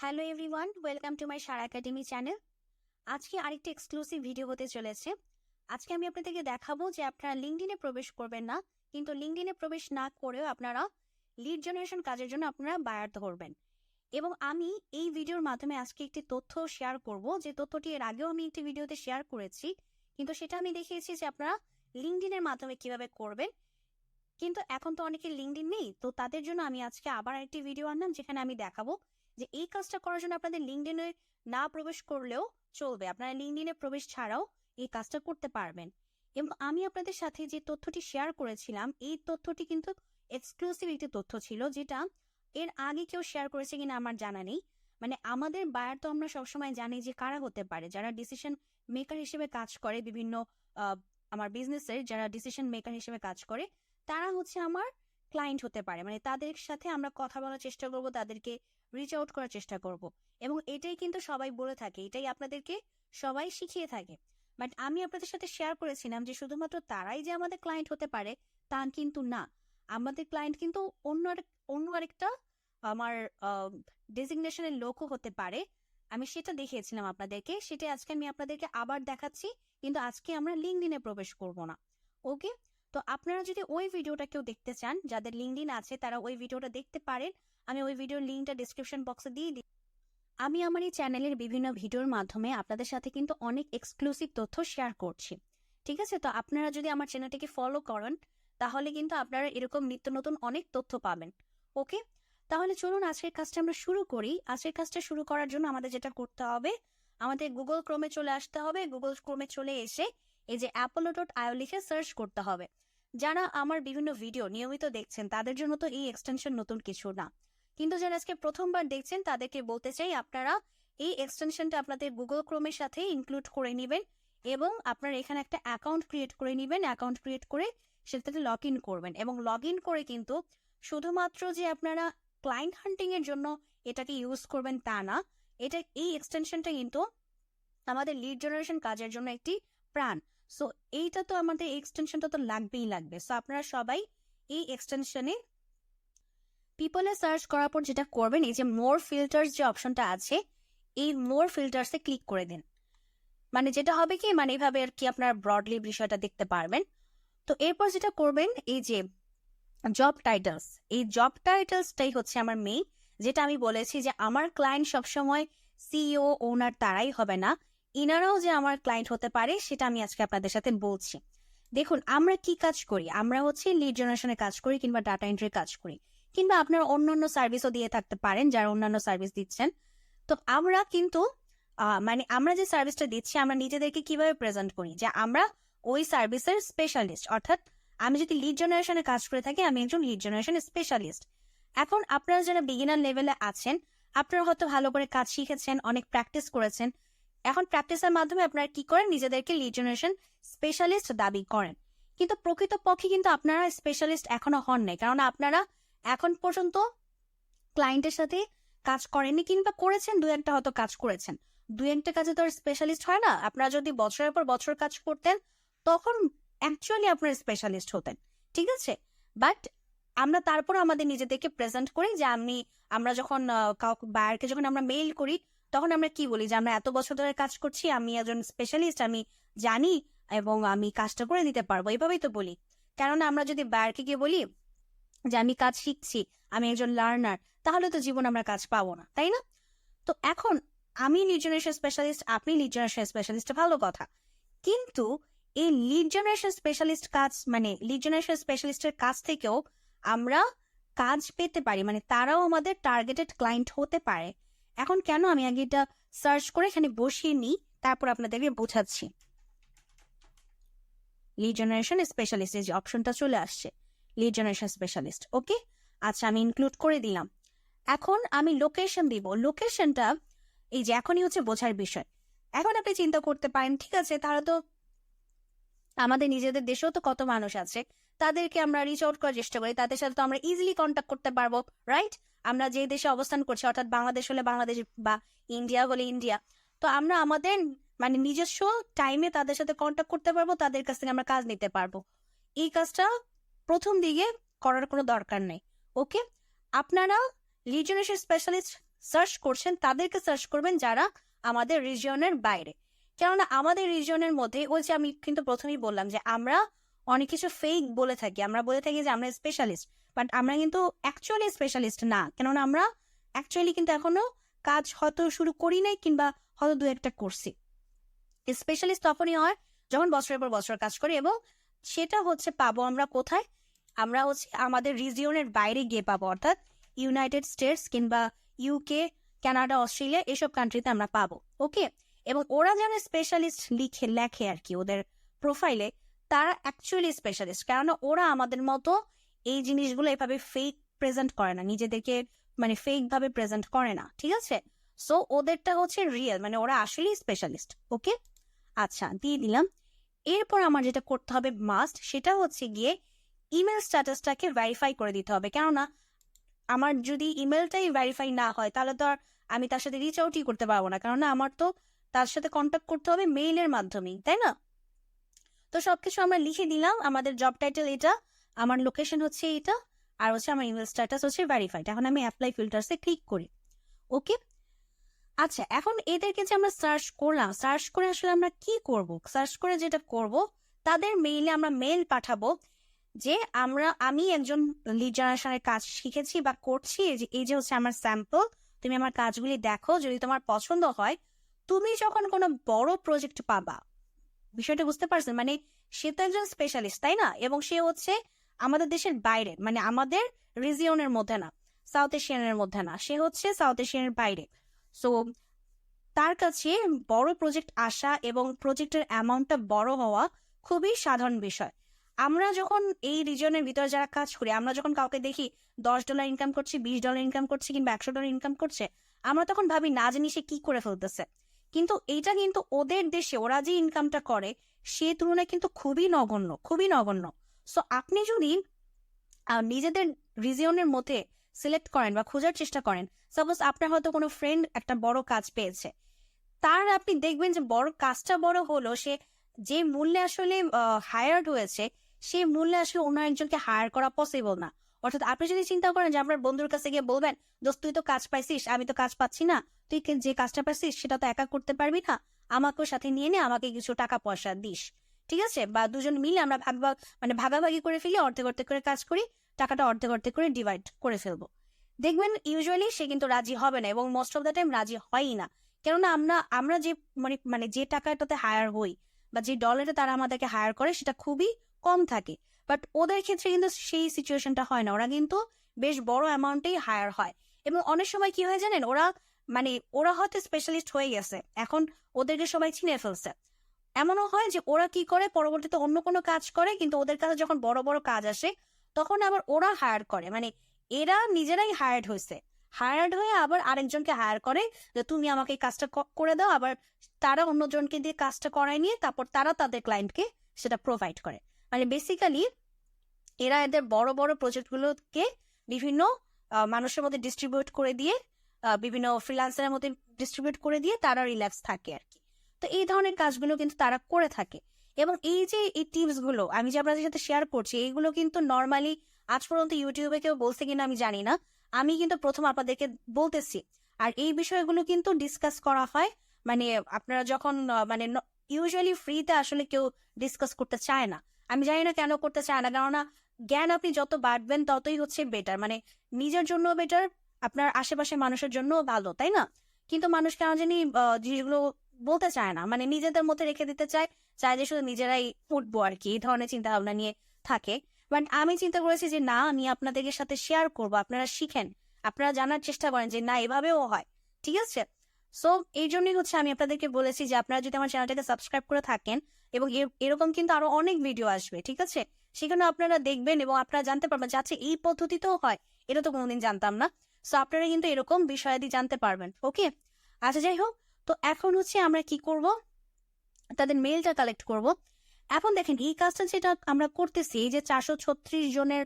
Hello everyone, welcome to my Sara academy channel. আজকে আরেকটি exclusive video হতে চলেছে। আজকে আমি আপনাদেরকে দেখাবো যে আপনারা লিঙ্কডইনে প্রবেশ করবেন না, কিন্তু লিঙ্কডইনে প্রবেশ না করেও আপনারা লিড জেনারেশন কাজের জন্য আপনারা বায়ার ধরবেন। এবং আমি এই ভিডিওর মাধ্যমে আজকে একটি তথ্য শেয়ার করব, যে তথ্যটি এর আগেও আমি একটি ভিডিওতে শেয়ার করেছি, কিন্তু সেটা আমি দেখিয়েছি যে আপনারা লিঙ্কডইনের মাধ্যমে কিভাবে করবেন। কিন্তু এখন তো অনেকের লিঙ্কডইন নেই, তো তাদের জন্য আমি আজকে আবার একটি ভিডিও আনলাম যেখানে আমি দেখাবো যে এই কাজটা করার জন্য আপনাদের লিঙ্কডইনে না প্রবেশ করলেও চলবে, আপনারা লিঙ্কডইনে প্রবেশ ছাড়াও এই কাজটা করতে পারবেন। এবং আমি আপনাদের সাথে যে তথ্যটি শেয়ার করেছিলাম, এই তথ্যটি কিন্তু এক্সক্লুসিভ একটি তথ্য ছিল, যেটা এর আগে কেউ শেয়ার করেছে কিনা আমার জানা নেই। মানে আমাদের বায়ার তো আমরা সবসময় জানি যে কারা হতে পারে, যারা ডিসিশন মেকার হিসেবে কাজ করে, বিভিন্ন আমার বিজনেসের যারা ডিসিশন মেকার হিসেবে কাজ করে, তারা হচ্ছে আমার ক্লায়েন্ট হতে পারে। মানে তাদের সাথে আমরা কথা বলার চেষ্টা করব, তাদেরকে রিচ আউট করার চেষ্টা করব। এবং এটাই কিন্তু সবাই বলে থাকে, এটাই আপনাদেরকে সবাই শিখিয়ে থাকে। বাট আমি আপনাদের সাথে শেয়ার করেছিলাম যে শুধুমাত্র তারাই যে আমাদের ক্লায়েন্ট হতে পারে তা কিন্তু না। আমাদের ক্লায়েন্ট কিন্তু অন্য আরেকটা আমার ডেজিগনেশনের লোকও হতে পারে। আমি সেটা দেখিয়েছিলাম আপনাদেরকে, সেটা আজকে আমি আপনাদেরকে আবার দেখাচ্ছি, কিন্তু আজকে আমরা লিঙ্কডইনে প্রবেশ করব না। ওকে, তো আপনারা যদি ওই ভিডিওটা কেউ দেখতে চান, যাদের লিঙ্কডইন আছে তারা ওই ভিডিওটা দেখতে পারেন। আমি ওই ভিডিওর লিঙ্কটা ডিসক্রিপশন বক্সে দিয়ে দিই। আমি আমার এই চ্যানেলের বিভিন্ন ভিডিওর মাধ্যমে আপনাদের সাথে কিন্তু অনেক এক্সক্লুসিভ তথ্য শেয়ার করছি। ঠিক আছে, তো আপনারা যদি আমার চ্যানেলটিকে ফলো করেন তাহলে কিন্তু আপনারা এরকম নিত্য নতুন অনেক তথ্য পাবেন। ওকে, তাহলে চলুন আজকের কাজটা আমরা শুরু করি। আজকের কাজটা শুরু করার জন্য আমাদের যেটা করতে হবে, আমাদের গুগল ক্রোমে চলে আসতে হবে। গুগল ক্রোমে চলে এসে এই যে apollo.io লিখে সার্চ করতে হবে। যারা আমার বিভিন্ন ভিডিও নিয়মিত দেখছেন তাদের জন্য তো এই এক্সটেনশন নতুন কিছু না, কিন্তু যারা আজকে প্রথমবার দেখছেন তাদেরকে বলতে চাই আপনারা এই এক্সটেনশনটা আপনাদের গুগল ক্রোমের সাথে ইনক্লুড করে নেবেন এবং আপনারা এখানে একটা অ্যাকাউন্ট ক্রিয়েট করে নেবেন। অ্যাকাউন্ট ক্রিয়েট করে সেটাতে লগ ইন করবেন, এবং লগ ইন করে কিন্তু শুধুমাত্র যে আপনারা ক্লায়েন্ট হান্টিং এর জন্য এটাকে ইউজ করবেন তা না, এই এক্সটেনশনটা কিন্তু আমাদের লিড জেনারেশন কাজের জন্য একটি প্রাণ। সো এইটা তো আমাদের এক্সটেনশনটা তো লাগবেই লাগবে। সো আপনারা সবাই এই এক্সটেনশনে পিপলে সার্চ করার পর যেটা করবেন, এই যে মোর ফিল্টার্স যে অপশনটা আছে, এই মোর ফিল্টার্সে ক্লিক করে দিন। মানে যেটা হবে কি, মানে এইভাবে আর কি আপনারা ব্রডলি বিষয়টা দেখতে পারবেন। তো এরপর যেটা করবেন, এই যে জব টাইটেলস, এই জব টাইটেলসটাই হচ্ছে আমার মেইন। যেটা আমি বলেছি যে আমার ক্লায়েন্ট সবসময় সিইও ওনার তারাই হবে না, ইনারাও যে আমার ক্লায়েন্ট হতে পারে সেটা আমি আজকে আপনাদের সাথে বলছি। দেখুন আমরা কি কাজ করি, আমরা হচ্ছে লিড জেনারেশনের কাজ করি কিংবা ডাটা এন্ট্রির কাজ করি, কিংবা আপনারা অন্যান্য সার্ভিসও দিয়ে থাকতে পারেন যারা অন্যান্য সার্ভিস দিচ্ছেন। তো আমরা কিন্তু মানে আমরা যে সার্ভিসটা দিচ্ছি আমরা নিজেদেরকে কিভাবে প্রেজেন্ট করি যে আমরা ওই সার্ভিসের স্পেশালিস্ট। অর্থাৎ আমি যদি লিড জেনারেশনে কাজ করে থাকি, আমি একজন লিড জেনারেশন স্পেশালিস্ট। এখন আপনারা যারা বিগিনার লেভেলে আছেন, আপনারা হয়তো ভালো করে কাজ শিখেছেন, অনেক প্র্যাকটিস করেছেন। এখন প্র্যাকটিসের মাধ্যমে আপনারা কি করেন, নিজেদেরকে লিড জেনারেশন স্পেশালিস্ট দাবি করেন। কিন্তু প্রকৃতপক্ষে কিন্তু আপনারা স্পেশালিস্ট এখনো হন নাই, কারণ আপনারা এখন পর্যন্ত ক্লায়েন্টের সাথে কাজ করেননি, কিংবা করেছেন দু একটা, হয়তো কাজ করেছেন। দু একটা কাজে তো আর স্পেশালিস্ট হয় না। আপনারা যদি বছরের পর বছর কাজ করতেন তখন অ্যাকচুয়ালি আপনারা স্পেশালিস্ট হতেন। ঠিক আছে, বাট আমরা তারপর আমাদের নিজেদেরকে প্রেজেন্ট করি যে আমরা যখন কাউকে বায়ারকে যখন আমরা মেইল করি তখন আমরা কি বলি যে আমরা এত বছর ধরে কাজ করছি, আমি একজন স্পেশালিস্ট, আমি জানি এবং আমি কাজটা করে দিতে পারবো, এভাবেই তো বলি। কেননা আমরা যদি বায়ারকে গিয়ে বলি যে আমি কাজ শিখছি, আমি একজন লার্নার, তাহলে তো জীবন আমরা কাজ পাবো না, তাই না? তো এখন আমি লিড জেনারেশন স্পেশালিস্ট, আপনি লিড জেনারেশন স্পেশালিস্ট, ভালো কথা, কিন্তু এই লিড জেনারেশন স্পেশালিস্ট কাজ, মানে লিড জেনারেশন স্পেশালিস্টের কাছ থেকেও আমরা কাজ পেতে পারি, মানে তারাও আমাদের টার্গেটেড ক্লায়েন্ট হতে পারে। এখন কেন, আমি আগে এটা সার্চ করে এখানে বসিয়ে নিই, তারপর আপনাদেরকে বোঝাচ্ছি। লিড জেনারেশন স্পেশালিস্ট এই যে অপশনটা চলে আসছে, লিড জেনারেশন স্পেশালিস্ট। ওকে, আচ্ছা আমি ইনক্লুড করে দিলাম। এখন আমি লোকেশন দিব। লোকেশনটা এই যে এখনই হচ্ছে বোঝার বিষয়। এখন আপনি চিন্তা করতে পারেন, ঠিক আছে তাহলে তো আমাদের নিজেদের দেশেও তো কত মানুষ আছে, তাদেরকে আমরা রিচ আউট করার চেষ্টা করি, তাদের সাথে তো আমরা ইজিলি কন্ট্যাক্ট করতে পারবো, রাইট? আমরা যে দেশে অবস্থান করছি, অর্থাৎ বাংলাদেশ হলে বাংলাদেশ বা ইন্ডিয়া হলে ইন্ডিয়া, তো আমরা আমাদের মানে নিজস্ব টাইমে তাদের সাথে কন্ট্যাক্ট করতে পারবো, তাদের কাছ থেকে আমরা কাজ নিতে পারবো। এই কাজটা প্রথম দিকে করার কোনো দরকার নেই। ওকে, আপনারা লিড জেনারেশন স্পেশালিস্ট সার্চ করছেন তাদেরকে সার্চ করবেন যারা আমাদের রিজিয়নের বাইরে। কেননা আমাদের রিজিয়নের মধ্যে ওই যে আমি কিন্তু প্রথমেই বললাম যে আমরা অনেক কিছু ফেক বলে থাকি, আমরা বলে থাকি যে আমরা স্পেশালিস্ট, বাট আমরা কিন্তু অ্যাকচুয়ালি স্পেশালিস্ট না। কেননা আমরা অ্যাকচুয়ালি কিন্তু এখনো কাজ হয়তো শুরু করি নাই, কিংবা হয়তো দু একটা করছি। স্পেশালিস্ট তখনই হয় যখন বছরের পর বছর কাজ করি, এবং সেটা হচ্ছে পাবো আমরা কোথায়? আমরা হচ্ছে আমাদের রিজিয়নের বাইরে গিয়ে পাবো, অর্থাৎ ইউনাইটেড স্টেটস কিংবা ইউকে, কানাডা, অস্ট্রেলিয়া, এসব কান্ট্রিতে আমরা পাবো। ওকে, এবং ওরা যেন স্পেশালিস্ট লেখে আর কি ওদের প্রোফাইলে, তারা অ্যাকচুয়ালি স্পেশালিস্ট, কেননা ওরা আমাদের মতো এই জিনিসগুলো এভাবে ফেক প্রেজেন্ট করে না, নিজেদেরকে মানে ফেক ভাবে প্রেজেন্ট করে না, ঠিক আছে? সো ওদেরটা হচ্ছে রিয়েল, মানে ওরা আসলেই স্পেশালিস্ট। ওকে, আচ্ছা, দিয়ে দিলাম। এরপর আমার যেটা করতে হবে মাস্ট, সেটা হচ্ছে গিয়ে ইমেল স্ট্যাটাসটাকে ভেরিফাই করে দিতে হবে। কেননা আমার যদি ইমেলটাই ভেরিফাই না হয় তাহলে তো আর আমি তার সাথে রিচ আউটই করতে পারবো না, কেননা আমার তো তার সাথে কন্ট্যাক্ট করতে হবে মেইলের মাধ্যমেই, তাই না? তো সবকিছু আমরা লিখে দিলাম, আমাদের জব টাইটেল এটা, আমার লোকেশন হচ্ছে এটা, আর হচ্ছে আমার ইমেল স্ট্যাটাস হচ্ছে ভেরিফাইড। এখন আমি অ্যাপ্লাই ফিল্টারসে ক্লিক করি। ওকে, আচ্ছা, এখন এদেরকে যে আমরা সার্চ করলাম, সার্চ করে আসলে আমরা কি করব? সার্চ করে যেটা করব, তাদের মেইলে আমরা মেইল পাঠাবো যে আমি একজন লিড জেনারেশনের কাজ শিখেছি বা করছি, এই যে হচ্ছে আমার স্যাম্পল, তুমি আমার কাজগুলি দেখো, যদি তোমার পছন্দ হয়, তুমি যখন কোনো বড় প্রজেক্ট পাবা, বিষয়টা বুঝতে পারছেন? মানে সে তো একজন স্পেশালিস্ট, তাই না? এবং সে হচ্ছে আমাদের দেশের বাইরে, মানে আমাদের রিজিয়নের মধ্যে না, সাউথ এশিয়ানের মধ্যে না, সে হচ্ছে সাউথ এশিয়ানের বাইরে। সো তার কাছে বড় প্রজেক্ট আসা এবং প্রজেক্টের অ্যামাউন্টটা বড় হওয়া খুবই সাধারণ বিষয়। আমরা যখন এই রিজনের ভিতরে যারা কাজ করি, আমরা যখন কাউকে দেখি $10 ইনকাম করছে, $20 ইনকাম করছে, কিংবা $100 ইনকাম করছে, আমরা তখন ভাবি না জানি সে কি করে ফেলতেছে। কিন্তু এইটা কিন্তু ওদের দেশে ওরা যে ইনকামটা করে সে তুলনায় কিন্তু খুবই নগণ্য, খুবই নগণ্য। সো আপনি যদি নিজেদের রিজিয়নের মধ্যে সিলেক্ট করেন বা খোঁজার চেষ্টা করেন, সাপোজ আপনার হয়তো কোনো ফ্রেন্ড একটা বড় কাজ পেয়েছে, তার আপনি দেখবেন যে বড় কাজটা বড় হলো, সে যে মূল্যে আসলে হায়ার্ড হয়েছে, সেই মূল্যে আসলে অন্য একজনকে হায়ার করা পসিবল না। অর্থাৎ আপনি যদি চিন্তা করেন যে আপনার বন্ধুর কাছে গিয়ে বলবেন, দোস্ত তুই তো কাজ পাইছিস, আমি তো কাজ পাচ্ছি না, তুই যে কাজটা পাইছিস সেটা তো একা করতে পারবি না, আমাকেও সাথে নিয়ে নে, আমাকে কিছু টাকা পয়সা দিস, ঠিক আছে? বা দুজন মিলে আমরা ভাগাভাগি করে ফেলি, অর্ধেক অর্ধেক করে কাজ করি, টাকাটা অর্ধেক অর্ধেক করে ডিভাইড করে ফেলবো। দেখবেন ইউজুয়ালি সে কিন্তু রাজি হবে না, এবং মোস্ট অফ দ্য টাইম রাজি হয়ই না। কেননা আমরা যে মানে যে টাকাটাতে হায়ার হই বা যে ডলারে তারা আমাদেরকে হায়ার করে সেটা খুবই কম থাকে। বাট ওদের ক্ষেত্রে কিন্তু সেই সিচুয়েশনটা হয় না, ওরা কিন্তু বেশ বড় অ্যামাউন্টেই হায়ার হয়। এবং অনেক সময় কি হয় জানেন, ওরা হয়তো স্পেশালিস্ট হয়ে গেছে, এখন ওদেরকে সবাই চিনে ফেলছে। এমনও হয় যে ওরা কি করে, পরবর্তীতে অন্য কোনো কাজ করে, কিন্তু ওদের কাছে যখন বড় বড় কাজ আসে তখন আবার ওরা হায়ার করে, মানে এরা নিজেরাই হায়ার্ড হয়ে আবার আরেকজনকে হায়ার করে যে তুমি আমাকে এই কাজটা করে দাও, আবার তারা অন্যজনকে দিয়ে কাজটা করায় নিয়ে তারপর তারা তাদের ক্লায়েন্টকে সেটা প্রোভাইড করে। মানে বেসিক্যালি এরা এদের বড় বড় প্রজেক্টগুলোকে বিভিন্ন মানুষের মধ্যে ডিস্ট্রিবিউট করে দিয়ে, বিভিন্ন ফ্রিল্যান্সারের মধ্যে ডিস্ট্রিবিউট করে দিয়ে তারা রিল্যাক্স থাকে আর কি। তো এই ধরনের কাজগুলো কিন্তু তারা করে থাকে। এবং এই যে এই টিপস গুলো আমি যে আপনাদের সাথে শেয়ার করছি, এইগুলো কিন্তু নর্মালি আজ পর্যন্ত ইউটিউবে কেউ বলছে কিনা আমি জানি না, আমি কিন্তু প্রথম আপনাদেরকে বলতেছি। আর এই বিষয়গুলো কিন্তু ডিসকাস করা হয়, মানে আপনারা যখন ইউজুয়ালি ফ্রিতে আসলে কেউ ডিসকাস করতে চায় না। আমি জানি না কেন করতে চায় না, কেননা জ্ঞান আপনি যত বাড়বেন ততই হচ্ছে বেটার, মানে নিজের জন্য বেটার, আপনার আশেপাশের মানুষের জন্য ভালো, তাই না? কিন্তু মানুষ কেন জানি যেগুলো বলতে চায় না, মানে নিজেদের মধ্যে রেখে দিতে চায় যে শুধু নিজেরাই উঠবো আর কি, এই ধরনের চিন্তা ভাবনা নিয়ে থাকে। বাট আমি চিন্তা করেছি যে না, আমি আপনাদের সাথে শেয়ার করব, আপনারা শিখেন, আপনারা জানার চেষ্টা করেন যে না এভাবেও হয়, ঠিক আছে? সো এই জন্যই হচ্ছে আমি আপনাদেরকে বলেছি যে আপনারা যদি আমার চ্যানেলটাকে সাবস্ক্রাইব করে থাকেন, এবং এরকম কিন্তু আরো অনেক ভিডিও আসবে, ঠিক আছে? সেখানে আপনারা দেখবেন এবং আপনারা জানতে পারবেন যে আচ্ছা এই পদ্ধতিতেও হয়, এটা তো কোনোদিন জানতাম না। সো আপনারা কিন্তু এরকম বিষয়াদি জানতে পারবেন। ওকে, আচ্ছা, যাই হোক, তো এখন হচ্ছে আমরা কি করব, তাদের মেইলটা কালেক্ট করব। এখন দেখেন এই কাজটা যেটা আমরা করতেছি, এই যে 436 জনের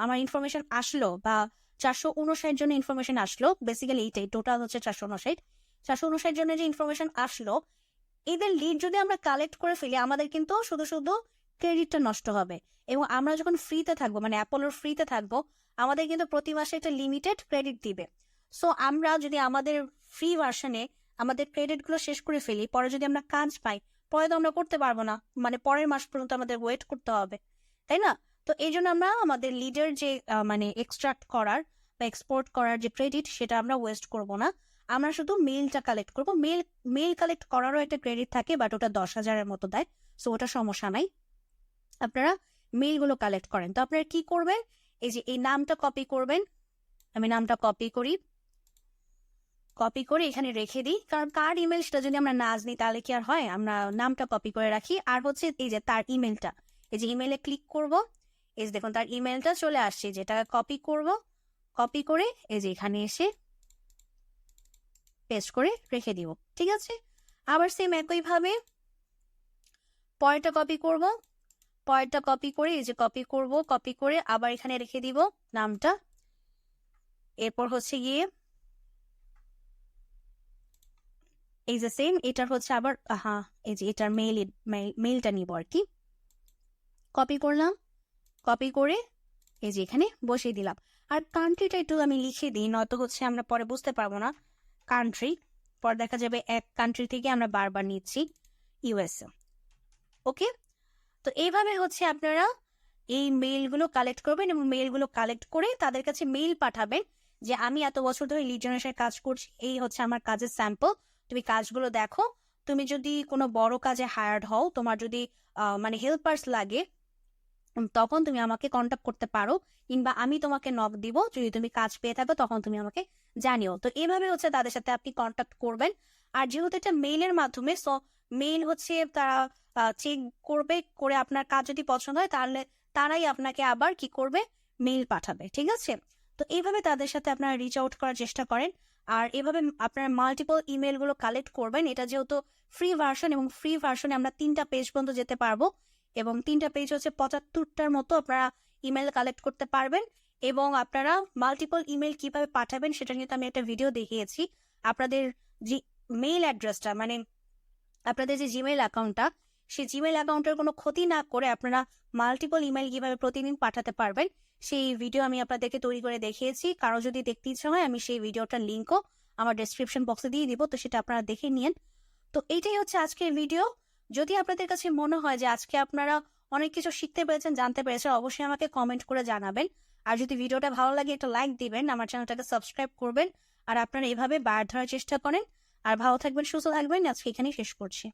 আমার ইনফরমেশন আসলো, বা 459 জনের ইনফরমেশন আসলো, বেসিক্যালি এইটাই টোটাল হচ্ছে 459 জনের যে ইনফরমেশন আসলো, এদের লিড যদি আমরা কালেক্ট করে ফেলি, আমাদের কিন্তু শুধু শুধু ক্রেডিটটা নষ্ট হবে। এবং আমরা যখন ফ্রিতে থাকবো, মানে অ্যাপোলোর ফ্রিতে থাকবো, আমাদের কিন্তু প্রতি মাসে একটা লিমিটেড ক্রেডিট দিবে। সো আমরা যদি আমাদের ফ্রি ভার্সনে আমাদের ক্রেডিটগুলো শেষ করে ফেলি, পরে যদি আমরা কাজ পাই, পরে তো আমরা করতে পারবো না, মানে পরের মাস পর্যন্ত আমাদের ওয়েট করতে হবে, তাই না? তো এই জন্য আমরা আমাদের লিডার যে মানে এক্সট্রাক্ট করার বা এক্সপোর্ট করার যে ক্রেডিট, সেটা আমরা ওয়েস্ট করব না। আমরা শুধু মেইলটা কালেক্ট করবো। মেইল কালেক্ট করারও একটা ক্রেডিট থাকে, বাট ওটা 10,000-এর মতো দেয়, সো ওটা সমস্যা নাই। আপনারা মেইলগুলো কালেক্ট করেন। তো আপনারা কি করবেন, এই যে এই নামটা কপি করবেন। আমি নামটা কপি করে এখানে রেখে দিই, কারণ কার ইমেল সেটা যদি আমরা না জানি তাহলে কি আর হয়। আমরা নামটা কপি করে রাখি। আর হচ্ছে এই যে তার ইমেলটা, এই যে ইমেলে ক্লিক করব, এই যে দেখুন তার ইমেলটা চলে আসছে, যেটা কপি করব। কপি করে এই যে এখানে এসে পেস্ট করে রেখে দিব, ঠিক আছে? আবার সেম একইভাবে পরেরটা কপি করব। পরেরটা কপি করে এই যে কপি করব, কপি করে আবার এখানে রেখে দিব নামটা। এরপর হচ্ছে গিয়ে এই যে সেম এটার হচ্ছে আবার এই যে এটার মেইলটা নিব আর কি। কপি করলাম, কপি করে এই যে এখানে বসিয়ে দিলাম। আর কান্ট্রিটা একটু আমি লিখে দিই, নয়তো হচ্ছে আমরা পরে বুঝতে পারবো না কান্ট্রি। পরে দেখা যাবে এক কান্ট্রি থেকে আমরা বারবার নিচ্ছি ইউএসএ। ওকে, তো এইভাবে হচ্ছে আপনারা এই মেইলগুলো কালেক্ট করবেন এবং মেইলগুলো কালেক্ট করে তাদের কাছে মেইল পাঠাবেন যে আমি এত বছর ধরে লিড জেনারেশনের কাজ করছি, এই হচ্ছে আমার কাজের স্যাম্পল, তুমি কাজগুলো দেখো। তুমি যদি কোনো বড় কাজে হায়ার্ড হও, তোমার যদি মানে হেল্পার্স লাগে, তখন তুমি আমাকে কন্ট্যাক্ট করতে পারো, কিংবা আমি তোমাকে নক দিব যদি তুমি কাজ পেয়ে থাকো, তখন তুমি আমাকে জানিও। তো এভাবে হচ্ছে তাদের সাথে আপনি কন্ট্যাক্ট করবেন। আর যেহেতু এটা মেইলের মাধ্যমে, সো মেইল হচ্ছে তারা চেক করবে, করে আপনার কাজ যদি পছন্দ হয় তাহলে তারাই আপনাকে আবার কি করবে, মেইল পাঠাবে, ঠিক আছে? তো এইভাবে তাদের সাথে আপনারা রিচ আউট করার চেষ্টা করেন। আর এভাবে আপনারা মাল্টিপল ইমেলগুলো কালেক্ট করবেন। এটা যেহেতু ফ্রি ভার্সন, এবং ফ্রি ভার্সনে আমরা 3টা পেজ পর্যন্ত যেতে পারবো, এবং 3টা পেজ হচ্ছে 75টার মতো আপনারা ইমেল কালেক্ট করতে পারবেন। এবং আপনারা মাল্টিপল ইমেল কিভাবে পাঠাবেন সেটা নিয়ে আমি একটা ভিডিও দেখিয়েছি। আপনাদের যে মেইল অ্যাড্রেসটা, মানে আপনাদের যে জিমেইল অ্যাকাউন্টটা, সেই জিমেইল অ্যাকাউন্টের কোনো ক্ষতি না করে আপনারা মাল্টিপল ইমেল কিভাবে প্রতিদিন পাঠাতে পারবেন, সেই ভিডিও আমি আপনাদেরকে তৈরি করে দেখিয়েছি। কারো যদি দেখতে ইচ্ছা হয়, আমি সেই ভিডিওটার লিঙ্কও আমার ডেসক্রিপশন বক্সে দিয়ে দিব, তো সেটা আপনারা দেখে নিন। তো এইটাই হচ্ছে আজকের ভিডিও। যদি আপনাদের কাছে মনে হয় যে আজকে আপনারা অনেক কিছু শিখতে পেরেছেন, জানতে পেরেছেন, অবশ্যই আমাকে কমেন্ট করে জানাবেন। আর যদি ভিডিওটা ভালো লাগে একটা লাইক দিবেন, আমার চ্যানেলটাকে সাবস্ক্রাইব করবেন। আর আপনারা এভাবে বায়ার ধরার চেষ্টা করেন। আর ভালো থাকবেন, সুস্থ থাকবেন। আজকে এখানেই শেষ করছি।